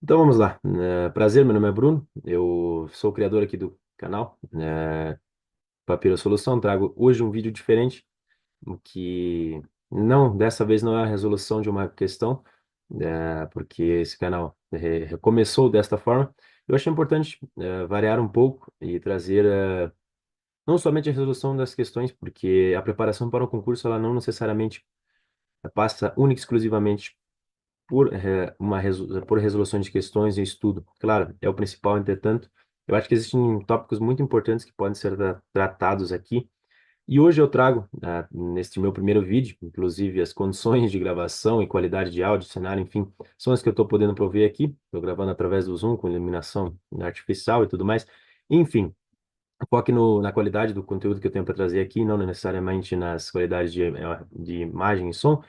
Então vamos lá. Prazer, meu nome é Bruno. Eu sou o criador aqui do canal, Papiro Solução. Trago hoje um vídeo diferente, o que não, dessa vez não é a resolução de uma questão, porque esse canal recomeçou desta forma. Eu achei importante variar um pouco e trazer não somente a resolução das questões, porque a preparação para o concurso ela não necessariamente passa única e exclusivamente por resoluções de questões e estudo. Claro, é o principal, entretanto, eu acho que existem tópicos muito importantes que podem ser tratados aqui. E hoje eu trago, neste meu primeiro vídeo, inclusive as condições de gravação e qualidade de áudio, cenário, enfim, são as que eu estou podendo prover aqui. Estou gravando através do Zoom, com iluminação artificial e tudo mais. Enfim, foque na qualidade do conteúdo que eu tenho para trazer aqui, não necessariamente nas qualidades de imagem e som.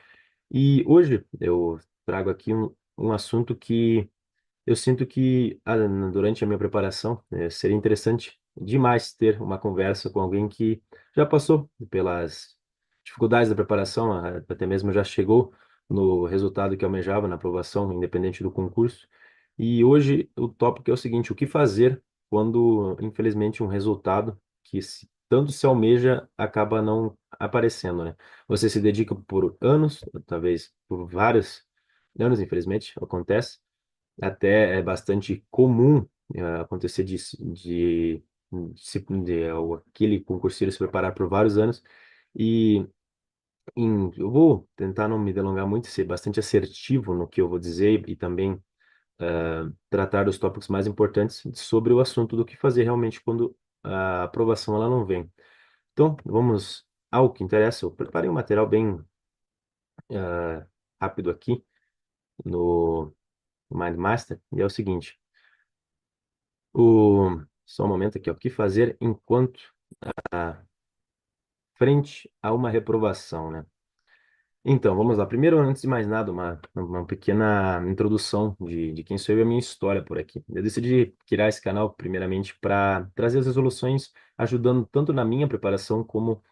E hoje eu trago aqui um assunto que eu sinto que durante a minha preparação seria interessante demais ter uma conversa com alguém que já passou pelas dificuldades da preparação, até mesmo já chegou no resultado que almejava, na aprovação, independente do concurso. E hoje o tópico é o seguinte: o que fazer quando, infelizmente, um resultado que tanto se almeja acaba não aparecendo, né? Você se dedica por anos, talvez por vários anos, infelizmente, acontece. Até é bastante comum acontecer aquele concurseiro se preparar por vários anos. E eu vou tentar não me delongar muito, ser bastante assertivo no que eu vou dizer e também tratar dos tópicos mais importantes sobre o assunto do que fazer realmente quando a aprovação ela não vem. Então, vamos ao que interessa. Eu preparei um material bem rápido aqui no MindMaster, e é o seguinte: só um momento aqui, ó. O que fazer enquanto frente a uma reprovação, né? Então, vamos lá. Primeiro, antes de mais nada, uma pequena introdução de quem sou eu e a minha história por aqui. Eu decidi criar esse canal, primeiramente, para trazer as resoluções, ajudando tanto na minha preparação como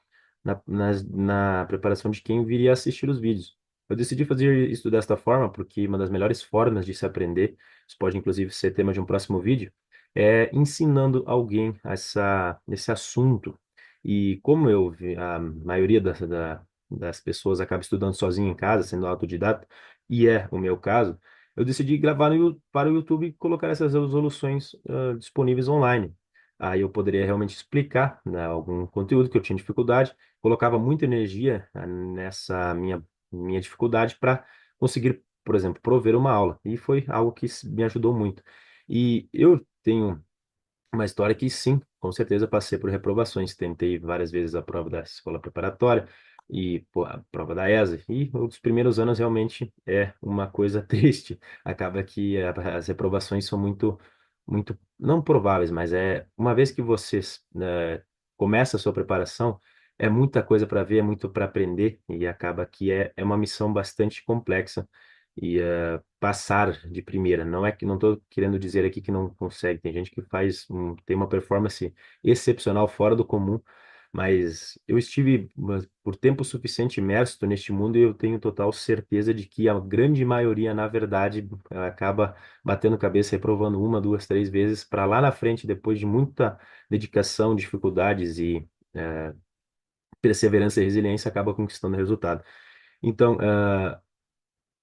na preparação de quem viria assistir os vídeos. Eu decidi fazer isso desta forma porque uma das melhores formas de se aprender, isso pode inclusive ser tema de um próximo vídeo, é ensinando alguém esse assunto. E como a maioria das pessoas acaba estudando sozinho em casa, sendo autodidata, e é o meu caso, eu decidi gravar para o YouTube e colocar essas resoluções disponíveis online. Aí eu poderia realmente explicar, né, algum conteúdo que eu tinha dificuldade, colocava muita energia nessa minha dificuldade para conseguir, por exemplo, prover uma aula. E foi algo que me ajudou muito. E eu tenho uma história que, sim, com certeza passei por reprovações. Tentei várias vezes a prova da escola preparatória e pô, a prova da ESA. E os primeiros anos realmente é uma coisa triste. Acaba que as reprovações são muito, não prováveis, mas é uma vez que você começa a sua preparação, é muita coisa para ver, é muito para aprender e acaba que é uma missão bastante complexa e passar de primeira. Não é que não estou querendo dizer aqui que não consegue. Tem gente que tem uma performance excepcional fora do comum, mas eu estive por tempo suficiente imerso neste mundo e eu tenho total certeza de que a grande maioria, na verdade, acaba batendo cabeça, reprovando uma, duas, três vezes para lá na frente, depois de muita dedicação, dificuldades e perseverança e resiliência, acaba conquistando o resultado. Então,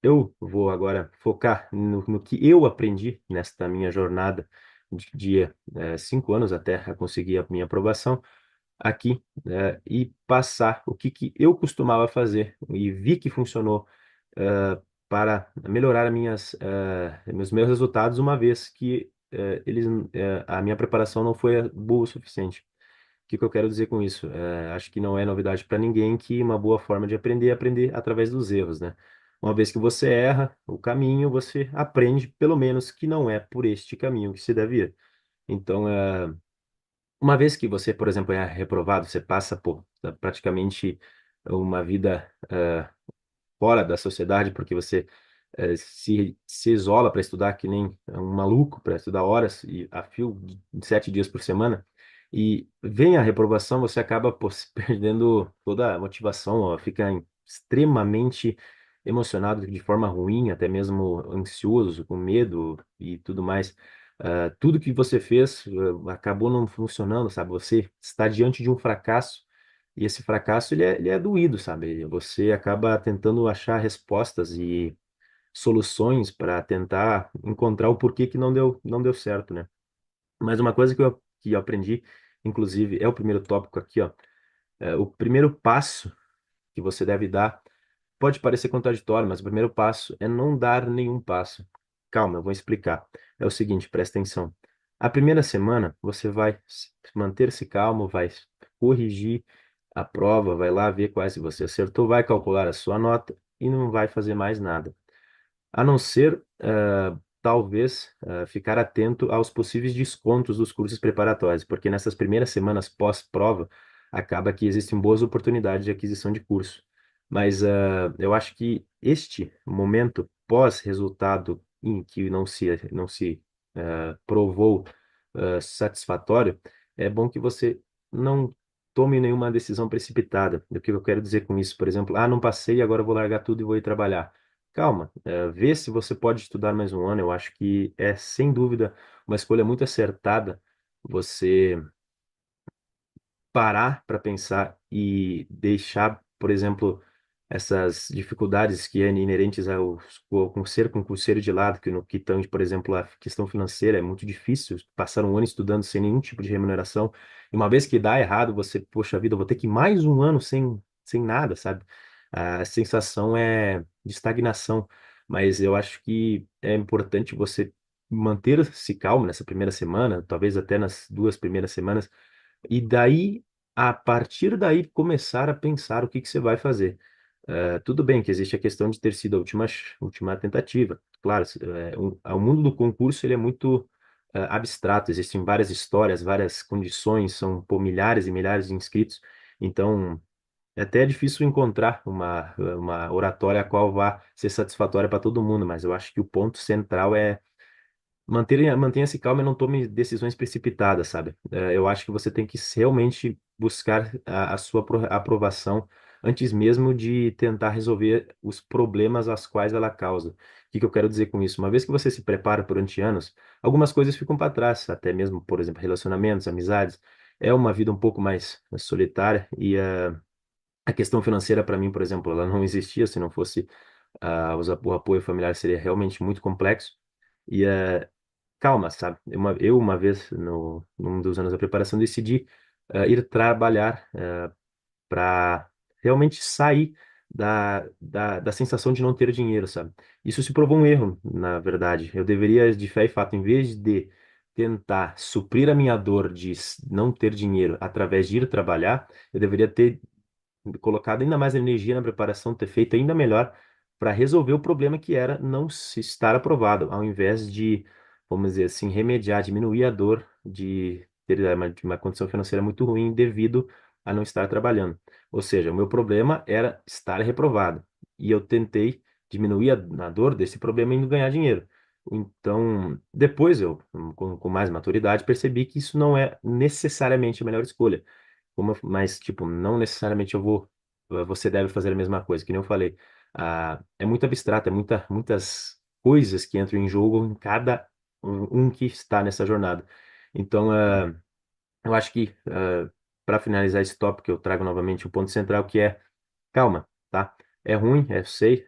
eu vou agora focar no que eu aprendi nesta minha jornada de 5 anos até a conseguir a minha aprovação aqui, e passar o que eu costumava fazer e vi que funcionou para melhorar meus resultados, uma vez que a minha preparação não foi boa o suficiente. O que eu quero dizer com isso? Acho que não é novidade para ninguém que uma boa forma de aprender é aprender através dos erros, né? Uma vez que você erra o caminho, você aprende, pelo menos, que não é por este caminho que se deve ir. Então, uma vez que você, por exemplo, é reprovado, você passa por praticamente uma vida fora da sociedade, porque você se isola para estudar que nem um maluco, para estudar horas e a fio de 7 dias por semana, e vem a reprovação, você acaba pô, se perdendo toda a motivação, ó, fica extremamente emocionado de forma ruim, até mesmo ansioso, com medo e tudo mais. Tudo que você fez, acabou não funcionando, sabe? Você está diante de um fracasso e esse fracasso ele é doído, sabe? Você acaba tentando achar respostas e soluções para tentar encontrar o porquê que não deu certo, né? Mas uma coisa que eu aprendi, inclusive, é o primeiro tópico aqui, ó. O primeiro passo que você deve dar pode parecer contraditório, mas o primeiro passo é não dar nenhum passo. Calma, eu vou explicar. É o seguinte, presta atenção. A primeira semana você vai manter-se calmo, vai corrigir a prova, vai lá ver quais você acertou, vai calcular a sua nota e não vai fazer mais nada. A não ser, talvez, ficar atento aos possíveis descontos dos cursos preparatórios, porque nessas primeiras semanas pós-prova, acaba que existem boas oportunidades de aquisição de curso. Mas eu acho que este momento pós-resultado em que não se provou satisfatório, é bom que você não tome nenhuma decisão precipitada. O que eu quero dizer com isso? Por exemplo, não passei, agora eu vou largar tudo e vou ir trabalhar. Calma, vê se você pode estudar mais um ano. Eu acho que é, sem dúvida, uma escolha muito acertada você parar para pensar e deixar, por exemplo, essas dificuldades que é inerentes com ser concurseiro de lado, que no que tange, por exemplo, a questão financeira, é muito difícil passar um ano estudando sem nenhum tipo de remuneração. E uma vez que dá errado, você, poxa vida, eu vou ter que ir mais um ano sem nada, sabe? A sensação é de estagnação, mas eu acho que é importante você manter-se calmo nessa primeira semana, talvez até nas duas primeiras semanas, e daí, a partir daí, começar a pensar o que que você vai fazer. Tudo bem que existe a questão de ter sido a última tentativa. Claro, o mundo do concurso ele é muito abstrato, existem várias histórias, várias condições, são pô, milhares e milhares de inscritos. Então, é até difícil encontrar uma oratória a qual vá ser satisfatória para todo mundo, mas eu acho que o ponto central é mantenha-se calmo e não tome decisões precipitadas, sabe? Eu acho que você tem que realmente buscar a sua aprovação antes mesmo de tentar resolver os problemas aos quais ela causa. O que que eu quero dizer com isso? Uma vez que você se prepara durante anos, algumas coisas ficam para trás, até mesmo, por exemplo, relacionamentos, amizades. É uma vida um pouco mais solitária e a questão financeira, para mim, por exemplo, ela não existia se não fosse o apoio familiar seria realmente muito complexo. E calma, sabe? Eu uma vez, num dos anos da preparação, decidi ir trabalhar para realmente sair da sensação de não ter dinheiro, sabe? Isso se provou um erro, na verdade. Eu deveria, de fé e fato, em vez de tentar suprir a minha dor de não ter dinheiro através de ir trabalhar, eu deveria ter colocado ainda mais energia na preparação, ter feito ainda melhor para resolver o problema que era não se estar aprovado, ao invés de, vamos dizer assim, remediar, diminuir a dor de ter uma condição financeira muito ruim devido a não estar trabalhando. Ou seja, o meu problema era estar reprovado. E eu tentei diminuir a dor desse problema indo ganhar dinheiro. Então, depois eu, com mais maturidade, percebi que isso não é necessariamente a melhor escolha. Mas, tipo, não necessariamente você deve fazer a mesma coisa, que nem eu falei. É muito abstrato, muitas coisas que entram em jogo em cada um que está nessa jornada. Então, eu acho que, para finalizar esse tópico, eu trago novamente o ponto central, que é calma, tá? É ruim, eu sei,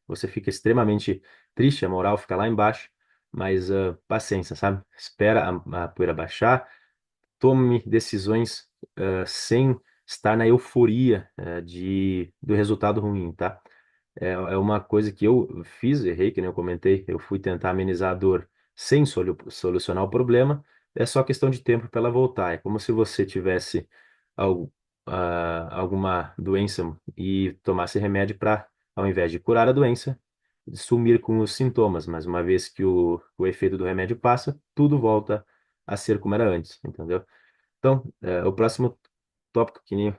você fica extremamente triste, a moral fica lá embaixo, mas paciência, sabe? Espera a poeira baixar, tome decisões sem estar na euforia do resultado ruim, tá? É uma coisa que eu fiz, errei, que nem eu comentei, eu fui tentar amenizar a dor sem solucionar o problema, é só questão de tempo para ela voltar. É como se você tivesse al- alguma doença e tomasse remédio para, ao invés de curar a doença, sumir com os sintomas, mas uma vez que o efeito do remédio passa, tudo volta a ser como era antes, entendeu? Então, o próximo tópico, que nem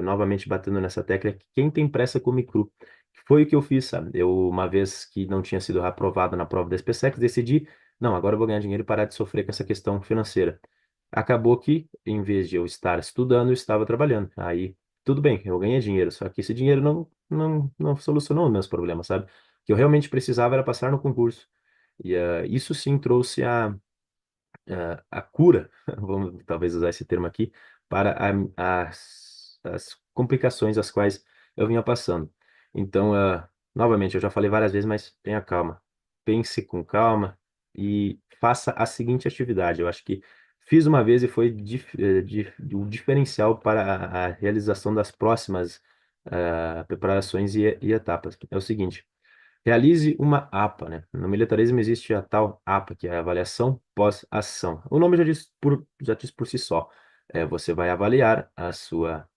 novamente batendo nessa tecla, é que quem tem pressa come cru. Foi o que eu fiz, sabe? Eu, uma vez que não tinha sido aprovado na prova da SpaceX, decidi, não, agora eu vou ganhar dinheiro e parar de sofrer com essa questão financeira. Acabou que, em vez de eu estar estudando, eu estava trabalhando. Aí, tudo bem, eu ganhei dinheiro, só que esse dinheiro não não solucionou os meus problemas, sabe? O que eu realmente precisava era passar no concurso. E isso sim trouxe a cura, vamos talvez usar esse termo aqui, para as complicações as quais eu vinha passando. Então, novamente, eu já falei várias vezes, mas tenha calma. Pense com calma e faça a seguinte atividade. Eu acho que fiz uma vez e foi o diferencial para a realização das próximas preparações e etapas. É o seguinte. Realize uma APA, né? No militarismo existe a tal APA, que é a avaliação pós-ação. O nome já diz por si só. Você vai avaliar a sua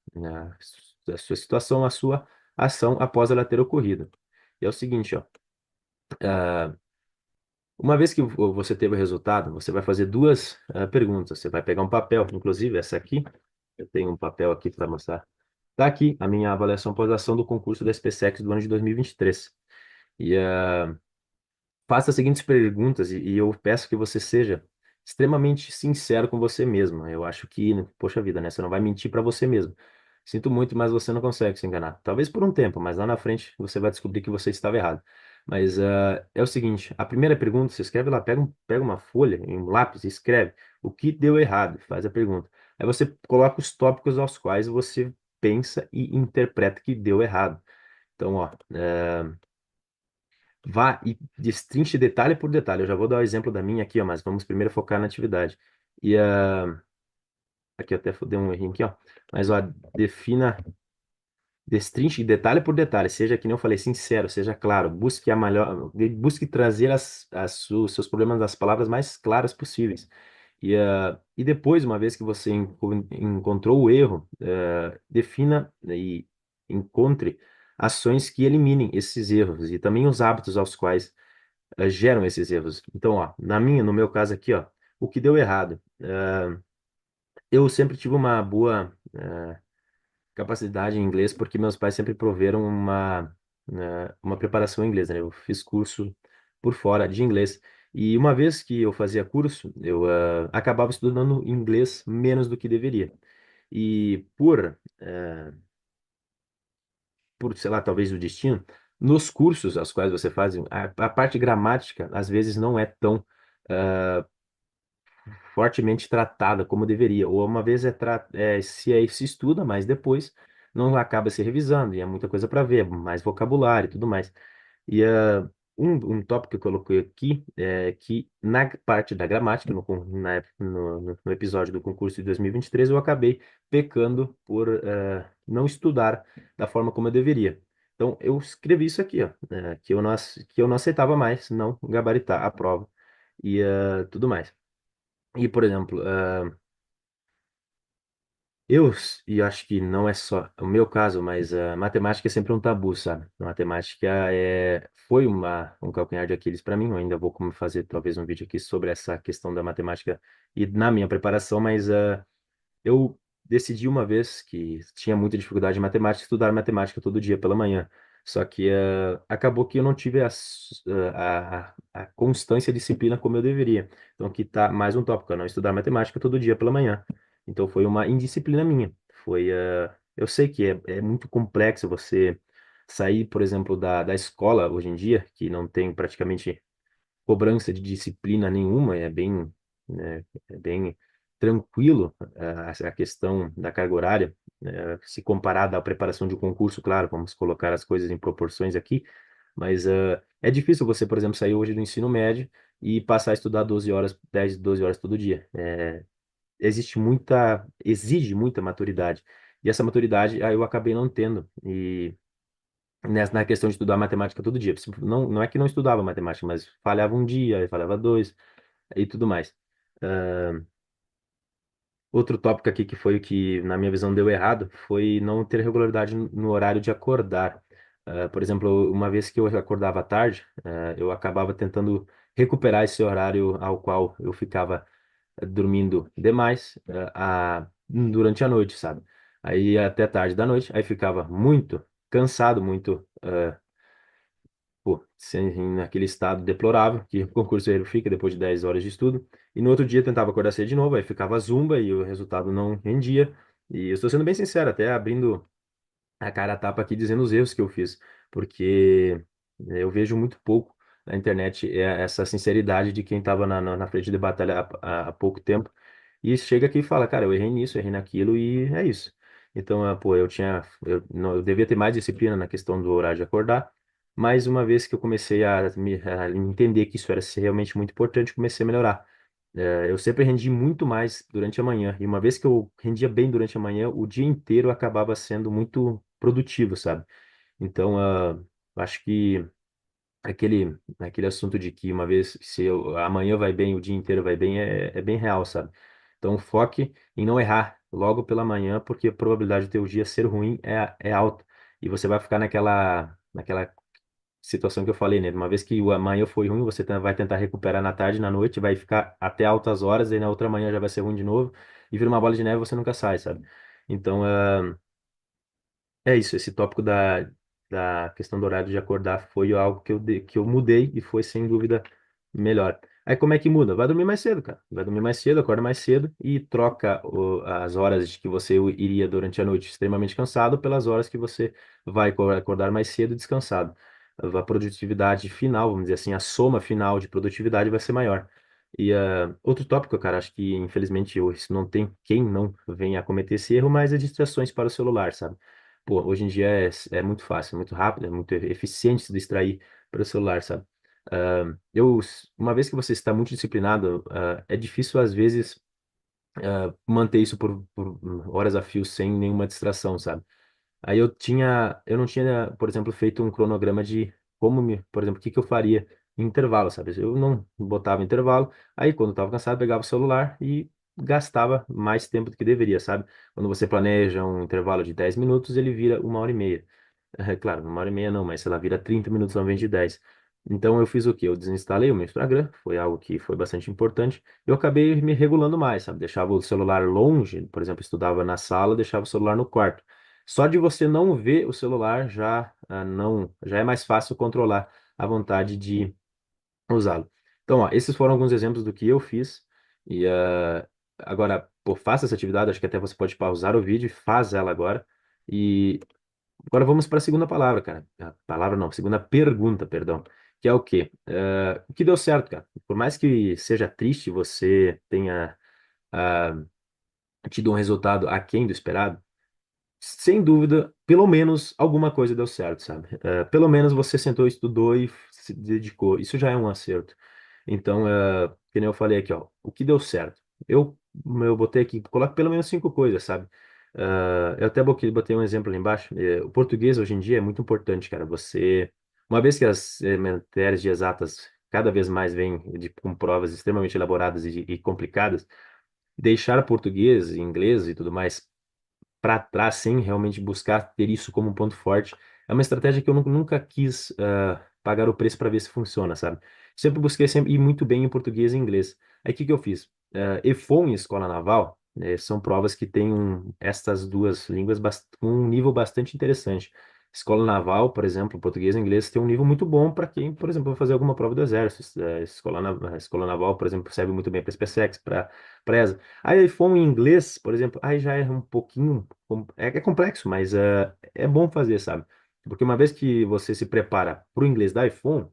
situação, a sua ação após ela ter ocorrido. E é o seguinte, ó. Uma vez que você teve o resultado, você vai fazer duas perguntas. Você vai pegar um papel, inclusive essa aqui. Eu tenho um papel aqui para mostrar. Está aqui a minha avaliação pós-ação do concurso da SpaceX do ano de 2023. E, faça as seguintes perguntas e eu peço que você seja extremamente sincero com você mesmo. Eu acho que, poxa vida, né? Você não vai mentir para você mesmo. Sinto muito, mas você não consegue se enganar. Talvez por um tempo, mas lá na frente você vai descobrir que você estava errado. Mas é o seguinte, a primeira pergunta, você escreve lá, pega uma folha, um lápis e escreve o que deu errado, faz a pergunta. Aí você coloca os tópicos aos quais você pensa e interpreta que deu errado. Então, ó, vá e destrinche detalhe por detalhe. Eu já vou dar o exemplo da minha aqui, ó, mas vamos primeiro focar na atividade. E aqui eu até dei um errinho aqui, ó. Mas ó, defina, destrinche detalhe por detalhe. Seja, que nem eu falei, sincero, seja claro. Busque a melhor, busque trazer os seus problemas das palavras mais claras possíveis. E depois, uma vez que você encontrou o erro, defina e encontre ações que eliminem esses erros e também os hábitos aos quais geram esses erros. Então, ó, no meu caso aqui, ó, o que deu errado? Eu sempre tive uma boa capacidade em inglês porque meus pais sempre proveram uma preparação em inglês, né? Eu fiz curso por fora de inglês. E uma vez que eu fazia curso, eu acabava estudando inglês menos do que deveria. E por, sei lá, talvez o destino, nos cursos aos quais você faz, a parte gramática às vezes não é tão fortemente tratada como deveria. Ou uma vez se estuda, mas depois não acaba se revisando, e é muita coisa para ver, mais vocabulário e tudo mais. E um tópico que eu coloquei aqui é que na parte da gramática, no episódio do concurso de 2023, eu acabei pecando por não estudar da forma como eu deveria. Então, eu escrevi isso aqui, ó, que eu não aceitava mais não gabaritar a prova e tudo mais. E, por ejemplo, e acho que não é só o meu caso, mas a matemática é sempre um tabu, sabe? A matemática foi um calcanhar de Aquiles para mim. Eu ainda vou como fazer talvez um vídeo aqui sobre essa questão da matemática e na minha preparação, mas eu decidi uma vez que tinha muita dificuldade em matemática, estudar matemática todo dia pela manhã. Só que acabou que eu não tive a constância e a disciplina como eu deveria. Então aqui tá mais um tópico, eu não estudar matemática todo dia pela manhã. Então foi uma indisciplina minha. Eu sei que é muito complexo você sair, por exemplo, da escola hoje em dia, que não tem praticamente cobrança de disciplina nenhuma, é bem tranquilo a questão da carga horária, se comparada à preparação de um concurso, claro, vamos colocar as coisas em proporções aqui, mas é difícil você, por exemplo, sair hoje do ensino médio e passar a estudar 12 horas, 10, 12 horas todo dia. Exige muita maturidade. E essa maturidade eu acabei não tendo. E na questão de estudar matemática todo dia. Não é que não estudava matemática, mas falhava um dia, aí falhava dois, e tudo mais. Ah, outro tópico aqui que foi o que, na minha visão, deu errado foi não ter regularidade no horário de acordar. Por exemplo, uma vez que eu acordava à tarde, eu acabava tentando recuperar esse horário ao qual eu ficava dormindo demais durante a noite, sabe? Aí até tarde da noite, aí ficava muito cansado, muito pô, naquele estado deplorável que o concurseiro fica depois de 10 horas de estudo. E no outro dia tentava acordar cedo de novo, aí ficava zumba e o resultado não rendia. E eu estou sendo bem sincero, até abrindo. a cara a tapa aqui dizendo os erros que eu fiz, porque eu vejo muito pouco na internet essa sinceridade de quem estava na frente de batalha há pouco tempo e chega aqui e fala, cara, eu errei nisso, eu errei naquilo e é isso. Então, pô, eu devia ter mais disciplina na questão do horário de acordar, mas uma vez que eu comecei a entender que isso era realmente muito importante, comecei a melhorar. Eu sempre rendi muito mais durante a manhã. E uma vez que eu rendia bem durante a manhã, o dia inteiro acabava sendo muito produtivo, sabe? Então, acho que aquele assunto de que uma vez, se eu, amanhã vai bem, o dia inteiro vai bem, é bem real, sabe? Então, foque em não errar logo pela manhã, porque a probabilidade de teu dia ser ruim é alta. E você vai ficar naquela situação que eu falei, né? Uma vez que o amanhã foi ruim, você vai tentar recuperar na tarde, na noite, vai ficar até altas horas, e na outra manhã já vai ser ruim de novo, e vira uma bola de neve e você nunca sai, sabe? Então, é isso, esse tópico da questão do horário de acordar foi algo que eu mudei e foi sem dúvida melhor. Aí como é que muda? Vai dormir mais cedo, cara. Vai dormir mais cedo, acorda mais cedo e troca as horas de que você iria durante a noite extremamente cansado pelas horas que você vai acordar mais cedo e descansado. A produtividade final, vamos dizer assim, a soma final de produtividade vai ser maior. E outro tópico, cara, acho que infelizmente isso não tem quem não venha a cometer esse erro, mas é distrações para o celular, sabe? Pô, hoje em dia é muito fácil, é muito rápido, é muito eficiente se distrair pelo celular, sabe? Uma vez que você está muito disciplinado, é difícil às vezes manter isso por horas a fio sem nenhuma distração, sabe? Aí eu não tinha, por exemplo, feito um cronograma de por exemplo, o que que eu faria em intervalo, sabe? Eu não botava intervalo, aí quando eu estava cansado, pegava o celular e gastava mais tempo do que deveria, sabe? Quando você planeja um intervalo de 10 minutos, ele vira 1 hora e meia. É claro, 1 hora e meia não, mas sei lá, vira 30 minutos ao invés de 10. Então eu fiz o quê? Eu desinstalei o meu Instagram, foi algo que foi bastante importante. Eu acabei me regulando mais, sabe? Deixava o celular longe, por exemplo, estudava na sala, deixava o celular no quarto. Só de você não ver o celular já é mais fácil controlar a vontade de usá-lo. Então, ó, esses foram alguns exemplos do que eu fiz. E agora, pô, faça essa atividade, acho que até você pode pausar o vídeo e faz ela agora. E agora vamos para a segunda palavra, cara. A palavra não, segunda pergunta, perdão. Que é o quê? O que deu certo, cara? Por mais que seja triste você tenha ah, tido um resultado aquém do esperado, sem dúvida, pelo menos alguma coisa deu certo, sabe? Pelo menos você sentou, estudou e se dedicou. Isso já é um acerto. Então, que nem eu falei aqui, ó, o que deu certo? Eu botei aqui, coloque pelo menos 5 coisas, sabe? Eu até botei um exemplo ali embaixo. O português hoje em dia é muito importante, cara. Uma vez que as matérias de exatas cada vez mais vêm com provas extremamente elaboradas e complicadas, deixar português, inglês e tudo mais para trás sem realmente buscar ter isso como um ponto forte. É uma estratégia que eu nunca quis pagar o preço para ver se funciona, sabe? Sempre busquei sempre ir muito bem em português e inglês. Aí o que que eu fiz? EFON e Escola Naval são provas que têm estas duas línguas com um nível bastante interessante. Escola Naval, por exemplo, português e inglês tem um nível muito bom para quem, por exemplo, vai fazer alguma prova do Exército. Escola Naval, por exemplo, serve muito bem para SpaceX, para ESA. Aí iPhone em inglês, por exemplo, aí já é um pouquinho, é complexo, mas é bom fazer, sabe? Porque uma vez que você se prepara para o inglês da iPhone,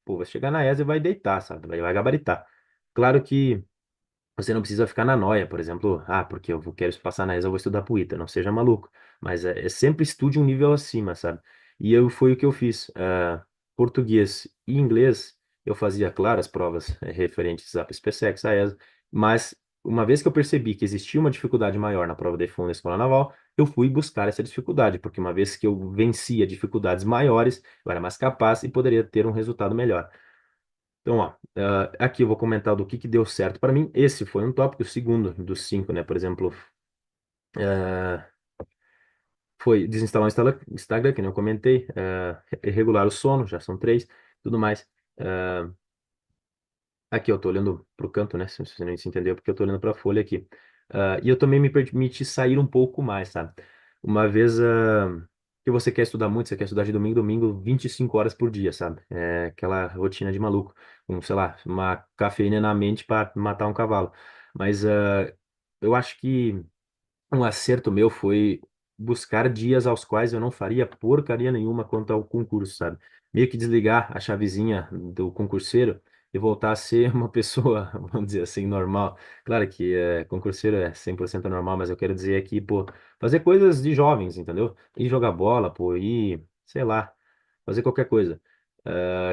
pô, vai chegar na ESA e vai deitar, sabe? Vai gabaritar. Claro que você não precisa ficar na noia, por exemplo, porque quero passar na ESA, eu vou estudar pro ITA, não seja maluco. Mas sempre estude um nível acima, sabe? E foi o que eu fiz. Português e inglês, eu fazia, claro, as provas referentes à SpaceX, à ESA, mas uma vez que eu percebi que existia uma dificuldade maior na prova da EFON na Escola Naval, eu fui buscar essa dificuldade, porque uma vez que eu vencia dificuldades maiores, eu era mais capaz e poderia ter um resultado melhor. Então, ó, aqui eu vou comentar do que deu certo para mim. Esse foi um tópico, o segundo dos 5, né? Por exemplo, ah, foi desinstalar o Instagram, que nem eu comentei, regular o sono, já são 3, tudo mais. Ah, aqui eu tô olhando para o canto, né? Se você não se entendeu, porque eu tô olhando para a folha aqui. E eu também me permiti sair um pouco mais, sabe? Uma vez que você quer estudar muito, você quer estudar de domingo a domingo, 25 horas por dia, sabe? É aquela rotina de maluco, com, sei lá, uma cafeína na mente para matar um cavalo. Mas eu acho que um acerto meu foi buscar dias aos quais eu não faria porcaria nenhuma quanto ao concurso, sabe? Meio que desligar a chavezinha do concurseiro e voltar a ser uma pessoa, vamos dizer assim, normal. Claro que concurseiro é 100% normal, mas eu quero dizer aqui, pô, fazer coisas de jovens, entendeu? Ir jogar bola, pô, ir, sei lá, fazer qualquer coisa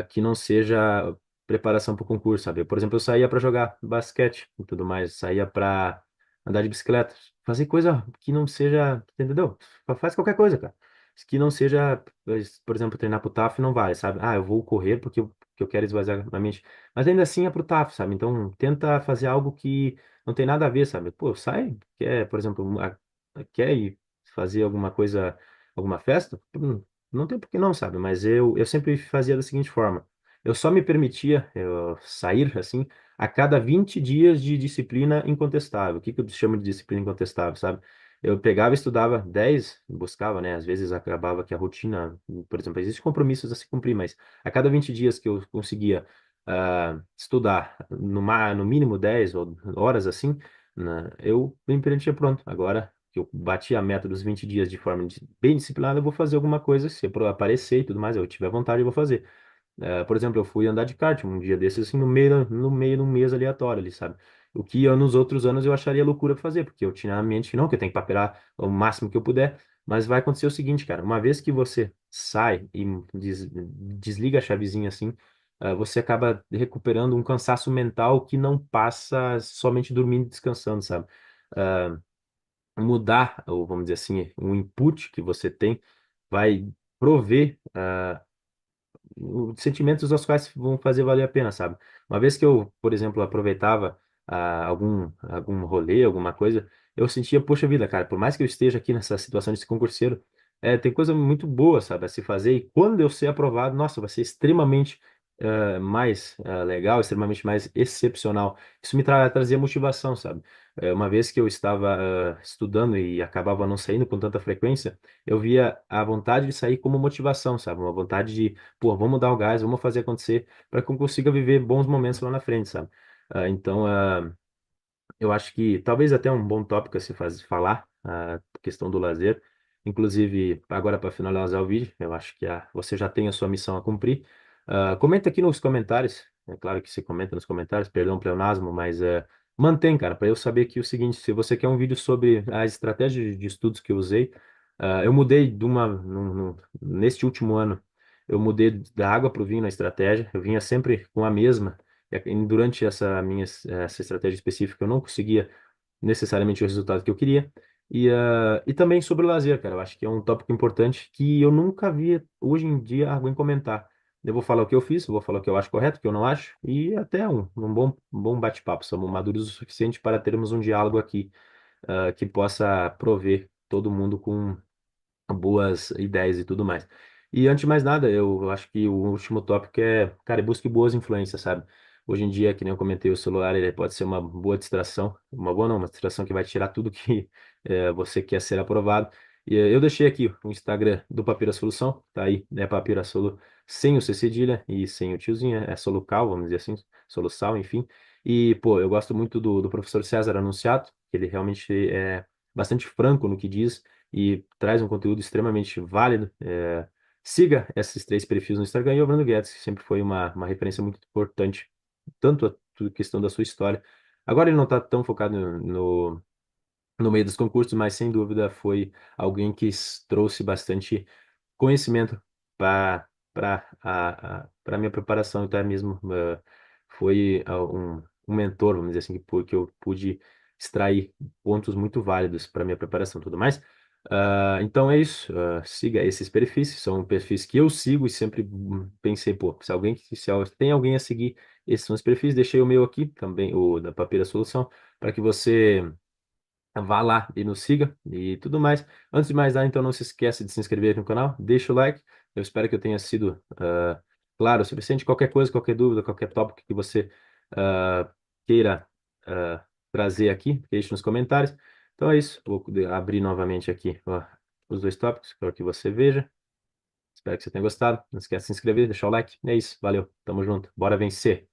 que não seja preparação para o concurso, sabe? Por exemplo, eu saía para jogar basquete e tudo mais, saía para andar de bicicleta, fazer coisa que não seja, entendeu? Faz qualquer coisa, cara. Que não seja, por exemplo, treinar pro TAF não vale, sabe? Ah, eu vou correr porque eu quero esvaziar a mente. Mas ainda assim é pro TAF, sabe? Então tenta fazer algo que não tem nada a ver, sabe? Pô, sai, quer, por exemplo, quer ir fazer alguma coisa, alguma festa? Não tem por que não, sabe? Mas eu sempre fazia da seguinte forma. Eu só me permitia sair, assim, a cada 20 dias de disciplina incontestável. O que que eu chamo de disciplina incontestável, sabe? Eu pegava, e estudava 10, buscava, né? Às vezes acabava que a rotina, por exemplo, existem compromissos a se cumprir, mas a cada 20 dias que eu conseguia estudar no mínimo 10 horas assim, né, eu me permitia, pronto. Agora que eu bati a meta dos 20 dias de forma bem disciplinada, eu vou fazer alguma coisa, se aparecer e tudo mais, eu tiver vontade, eu vou fazer. Por exemplo, eu fui andar de kart um dia desses, assim, no meio de um mês aleatório ali, sabe? O que nos outros anos eu acharia loucura fazer, porque eu tinha na mente que não, que eu tenho que papear o máximo que eu puder, mas vai acontecer o seguinte, cara, uma vez que você sai e desliga a chavezinha assim, você acaba recuperando um cansaço mental que não passa somente dormindo e descansando, sabe? Ah, Mudar, ou vamos dizer assim, o input que você tem vai prover sentimentos aos quais vão fazer valer a pena, sabe? Uma vez que eu, por exemplo, aproveitava algum rolê, alguma coisa, eu sentia, poxa vida, cara, por mais que eu esteja aqui nessa situação de ser concurseiro, tem coisa muito boa, sabe, a se fazer, e quando eu ser aprovado, nossa, vai ser extremamente mais legal, extremamente mais excepcional. Isso me trazia motivação, sabe? Uma vez que eu estava estudando e acabava não saindo com tanta frequência, eu via a vontade de sair como motivação, sabe? Uma vontade de pô, vamos dar o gás, vamos fazer acontecer para que eu consiga viver bons momentos lá na frente, sabe? Então, eu acho que talvez até um bom tópico a se falar, a questão do lazer. Inclusive, agora para finalizar o vídeo, eu acho que você já tem a sua missão a cumprir. Comenta aqui nos comentários, é claro que você comenta nos comentários, perdão o pleonasmo, mas mantém, cara, para eu saber aqui o seguinte: se você quer um vídeo sobre as estratégias de estudos que eu usei, eu mudei neste último ano, eu mudei da água para o vinho na estratégia, eu vinha sempre com a mesma. E durante essa estratégia específica, eu não conseguia necessariamente o resultado que eu queria. E também sobre o lazer, cara. Eu acho que é um tópico importante que eu nunca vi hoje em dia alguém comentar. Eu vou falar o que eu fiz, eu vou falar o que eu acho correto, o que eu não acho, e até um bom bate-papo. Somos maduros o suficiente para termos um diálogo aqui, que possa prover todo mundo com boas ideias e tudo mais. E antes de mais nada, eu acho que o último tópico é, cara, busque boas influências, sabe? Hoje em dia, que nem eu comentei, o celular ele pode ser uma boa distração, uma boa não, uma distração que vai tirar tudo que você quer ser aprovado. E eu deixei aqui o Instagram do Papira Solução, tá aí, né? Papira Solo sem o C cedilha e sem o tiozinho, é Solucal, vamos dizer assim, Soluçal, enfim. E, pô, eu gosto muito do professor César Anunciato, que ele realmente é bastante franco no que diz e traz um conteúdo extremamente válido. Siga esses três perfis no Instagram e o Bruno Guedes, que sempre foi uma referência muito importante, tanto questão da sua história. Agora ele não está tão focado no meio dos concursos, mas sem dúvida foi alguém que trouxe bastante conhecimento para minha preparação, então é mesmo foi um mentor, vamos dizer assim, que eu pude extrair pontos muito válidos para minha preparação e tudo mais. Então é isso, siga esses perfis, são perfis que eu sigo e sempre pensei, pô, se tem alguém a seguir, esses são os perfis, deixei o meu aqui também, o da Papeira Solução, para que você vá lá e nos siga e tudo mais. Antes de mais nada, então não se esqueça de se inscrever aqui no canal, deixa o like. Eu espero que eu tenha sido claro o suficiente. Qualquer coisa, qualquer dúvida, qualquer tópico que você queira trazer aqui, deixe nos comentários. Então é isso. Vou abrir novamente aqui os dois tópicos para que você veja. Espero que você tenha gostado. Não esqueça de se inscrever, deixar o like. É isso. Valeu. Tamo junto. Bora vencer.